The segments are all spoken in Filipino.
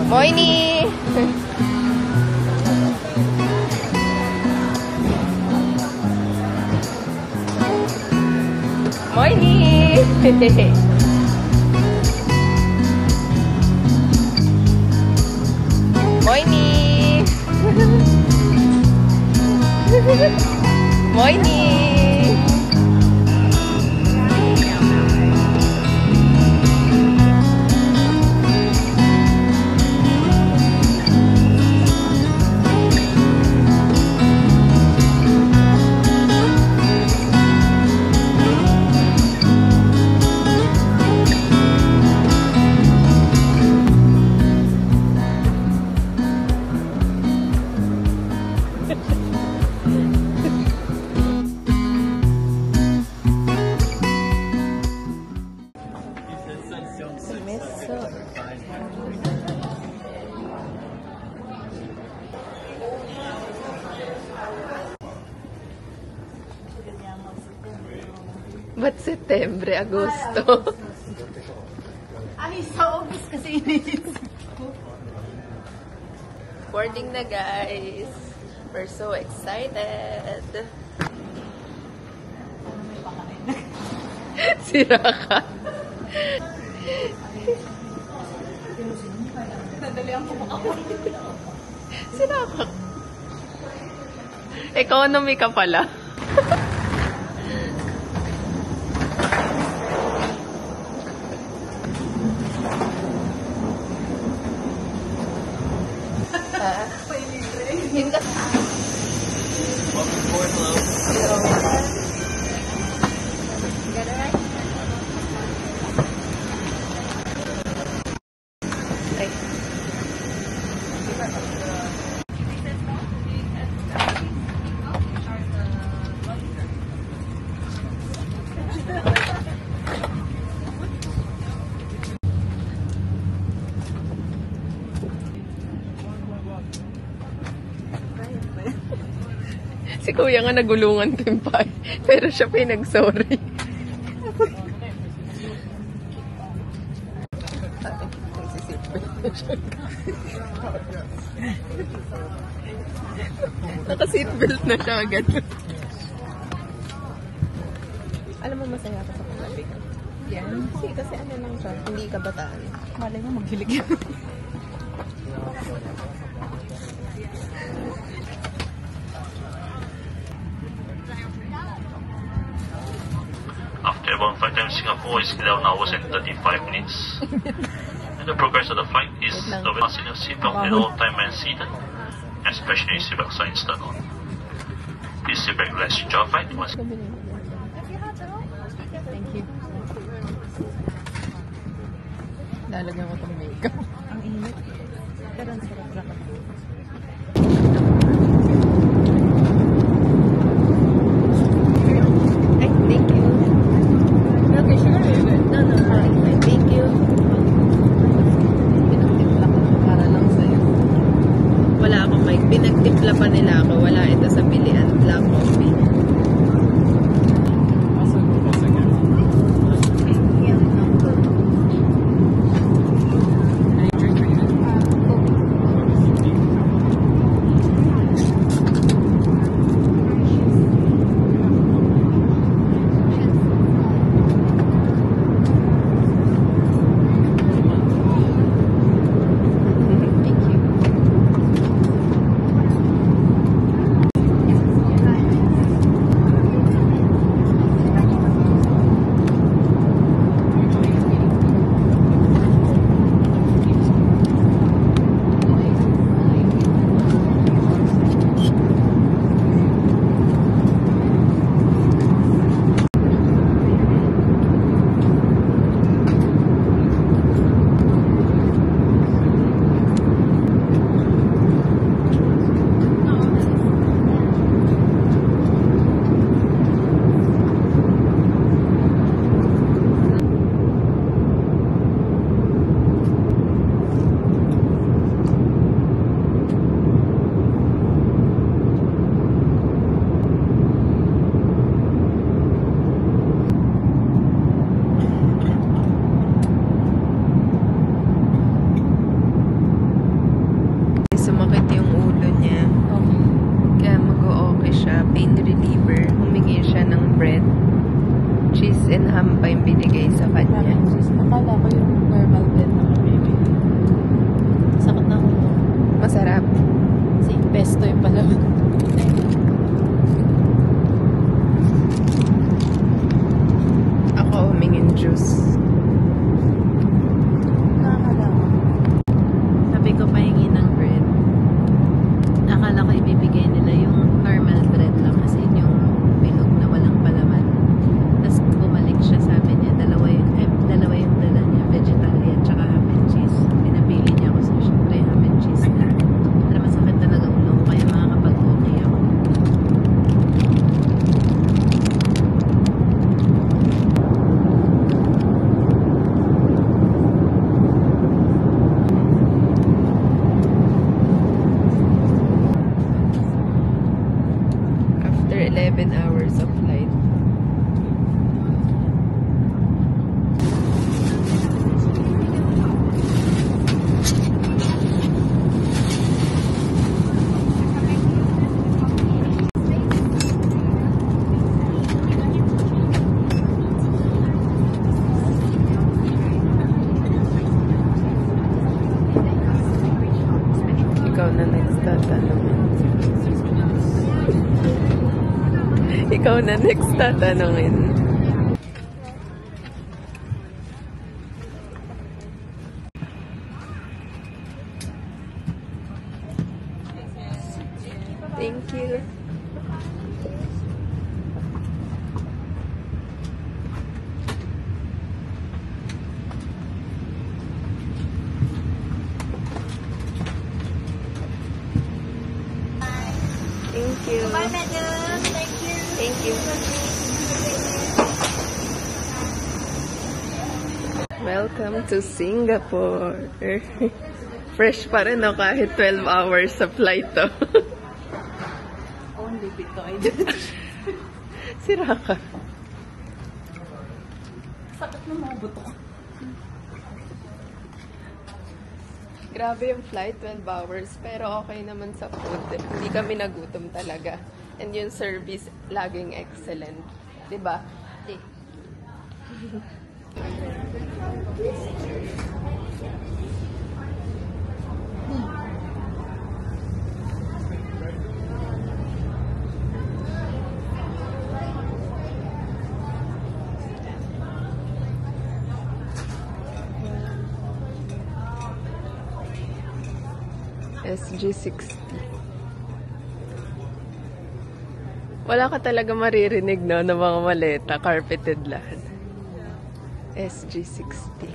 Moini! Moini! Moini! Moini! Ba't Setyembre, Agosto? Ay, sa August kasi inisip ko. Boarding na, guys. We're so excited. Sira ka. Nadalihan ko ako. Sira ka. Economy ka pala. Yun ka. Ay. Si Kuya nga nagulungan timpay. Pero siya pinag-sorry. Naka-seatbelt na siya agad. Alam mo, masaya ka sa pagkabig. Yan. Kasi ano lang siya. Hindi kabataan. Malay mo, maghilig yan. After about 5 times Singapore is 11 hours and 35 minutes. And the progress of the flight is the passenger seatbelt at all time and seated, especially seatbelt sign installed on. Please sit back, relax, enjoy flight. Thank you. Lalagyan ko itong makeup. Ang init. Pero ang sarap-sarap. Ay, thank you. Okay, sure. No, thank you. Pinagtimpla ko para lang sa'yo. Wala akong mic. Pinagtimpla pa nila ako. Wala ito sa pilihan. Black coffee. cheese and ham pa yung binigay sa kanya. Akala ko yung normal bread na kami. Sakit na ulo. Masarap. Kasi pesto yung pala. Ako humingin juice. Nakakalawa. Sabi ko pahingi ng bread. Akala ko ibibigay nila yung normal bread lang kasi yung bilog na walang palaman. Tapos bumalik siya, sabi niya dalawa yung dala niya, vegetarian tsaka ham and cheese. Pinapili niya ako sa syempre ham and cheese na. Pero masakit talaga ulo ko kaya makakapag-okay ako. After 11 hours of flight. Ikaw na next tatanungin. Ikaw na next tatanungin. Thank you. Thank you. Bye, madam. Thank you. Thank you. Welcome to Singapore. Fresh pa rin, no? Kahit 12 hours sa flight to. Only Bitcoin. Sira ka. Sakit na mga buto. Grabe yung flight, 12 hours. Pero okay naman sa food. Hindi kami nagutom talaga. And yung service, laging excellent. Diba? Di. SG60. Wala ka talaga maririnig, no, ng mga maleta. Carpeted lahat. SG60.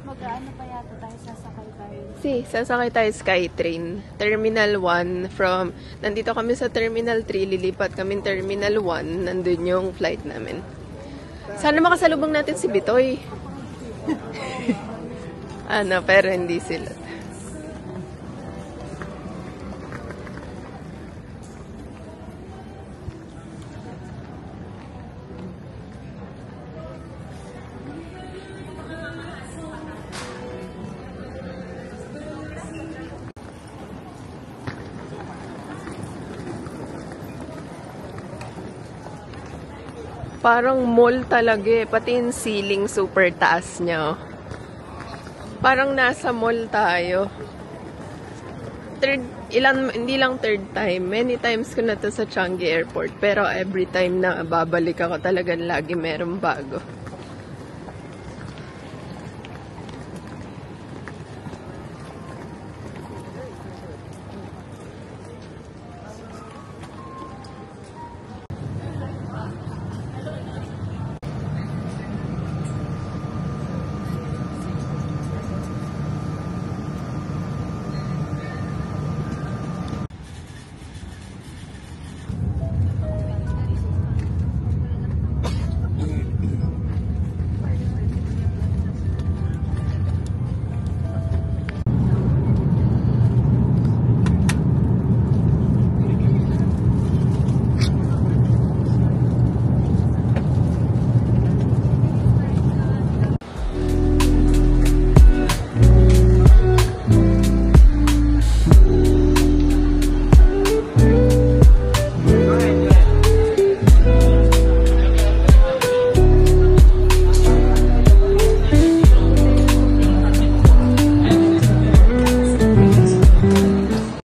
Mag-ano pa yata tayo, sasakay tayo. Sasakay tayo Skytrain. Terminal 1 from... Nandito kami sa Terminal 3. Lilipat kami Terminal 1. Nandun yung flight namin. Sana makasalubong natin si Bitoy. Pero hindi sila. Parang mall talaga eh. Pati yung ceiling super taas niya. Oh. Parang nasa mall tayo. Hindi lang third time. Many times ko na to sa Changi Airport. Pero every time na babalik ako talagang lagi merong bago.